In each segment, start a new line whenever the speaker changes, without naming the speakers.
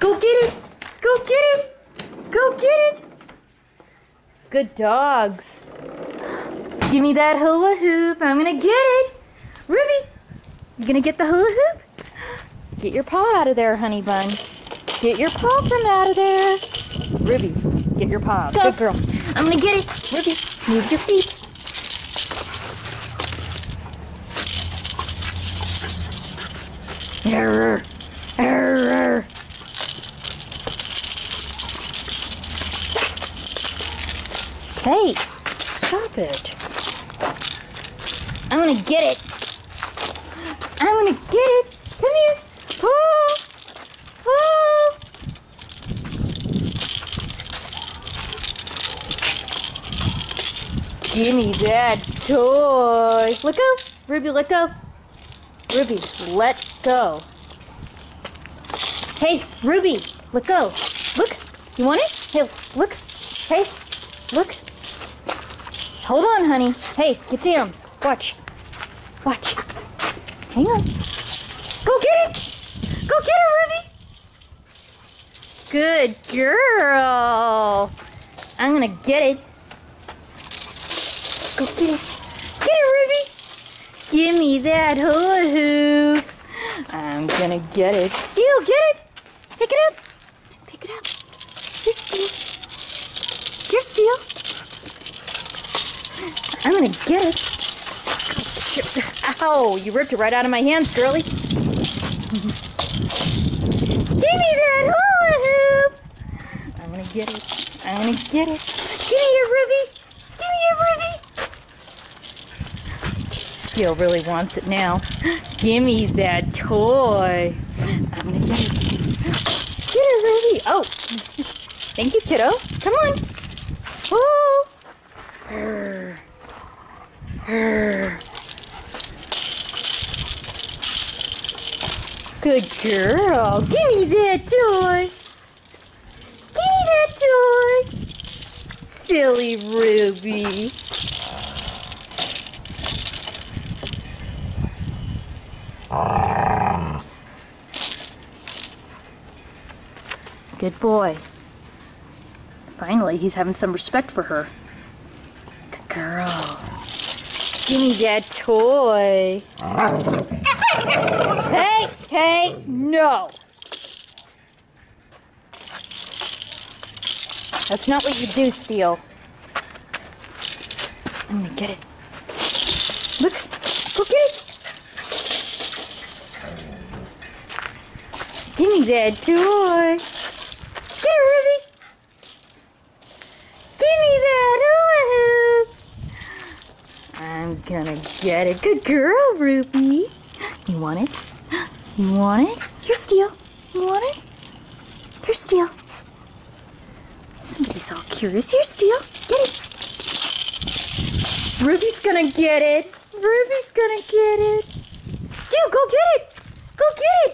Go get it! Go get it! Go get it! Good dogs. Give me that hula hoop. I'm gonna get it. Ruby, you gonna get the hula hoop? Get your paw out of there, honey bun. Get your paw from out of there. Ruby, get your paw out. Good girl. I'm gonna get it. Ruby, move your feet. Error. Error. Hey, stop it. I'm gonna get it. I'm gonna get it. Come here. Pull. Pull. Give me that toy. Let go. Ruby, let go. Ruby, let go. Hey, Ruby, let go. Look. You want it? Hey, look. Hey, look. Hold on, honey. Hey, get down. Watch. Watch. Hang on. Go get it! Go get it, Ruby! Good girl. I'm gonna get it. Go get it. Get it, Ruby! Give me that hula hoop. I'm gonna get it. Steal, get it! Pick it up. Pick it up. Here's Steal. Here's Steal. I'm gonna get it. Ow, you ripped it right out of my hands, girlie. Give me that hula hoop. I'm gonna get it. I'm gonna get it. Give me your Ruby. Give me your Ruby. Steal really wants it now. Give me that toy. I'm gonna get it. Get it, Ruby. Oh, thank you, kiddo. Come on. Oh. Good girl. Give me that toy. Give me that toy. Silly Ruby. Good boy. Finally, he's having some respect for her. Good girl. Give me that toy. Hey, hey, no. That's not what you do, Steal. I'm gonna get it. Look, go get it. Give me that toy. Get it, Ruby. Give me that hula hoop. I'm gonna get it. Good girl, Ruby. You want it? You want it? Here, Steal. You want it? Here, Steal. Somebody's all curious. Here, Steal. Get it. Ruby's gonna get it. Ruby's gonna get it. Steal, go get it. Go get it.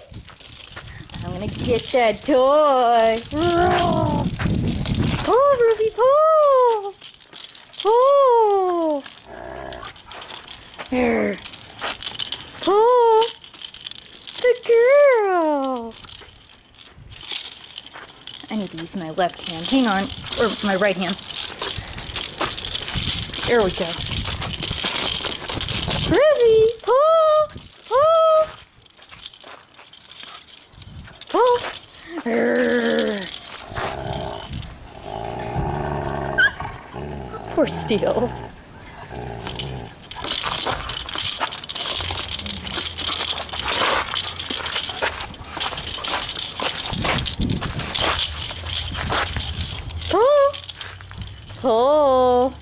I'm gonna get that toy. Pull, Ruby, pull. Pull. Here. Pull. Good girl. I need to use my left hand. Hang on. Or my right hand. There we go. Ruby, pull. Pull. Pull. Poor Steal. Pull. Pull.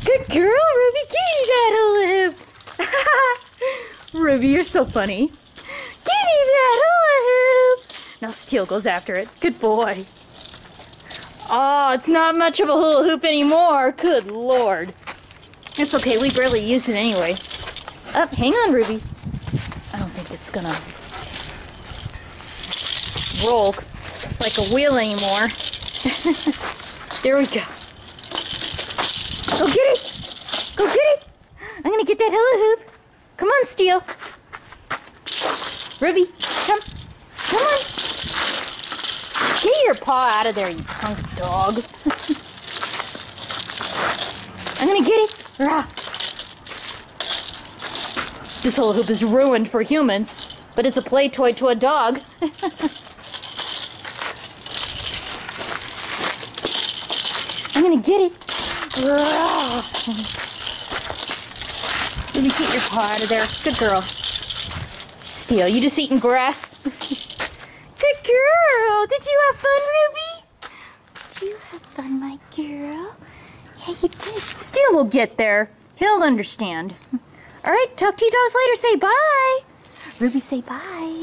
Good girl, Ruby. Give me that hula hoop. Ruby, you're so funny. Give me that hula hoop. Now Steal goes after it. Good boy. Oh, it's not much of a hula hoop anymore. Good Lord. It's okay. We barely use it anyway. Up, hang on, Ruby. I don't think it's gonna roll like a wheel anymore. There we go. Go get it. Go get it. I'm gonna get that hula hoop. Come on, Steal. Ruby, come. Come on. paw out of there, you punk dog. I'm gonna get it. Rah. This hula hoop is ruined for humans, but it's a play toy to a dog. I'm gonna get it. Rah. Let me get your paw out of there. Good girl. Steal, you just eating grass? Good girl. Did you have fun, Ruby? Did you have fun, my girl? Yeah, you did. Steal will get there. He'll understand. All right, talk to you dogs later. Say bye. Ruby, say bye.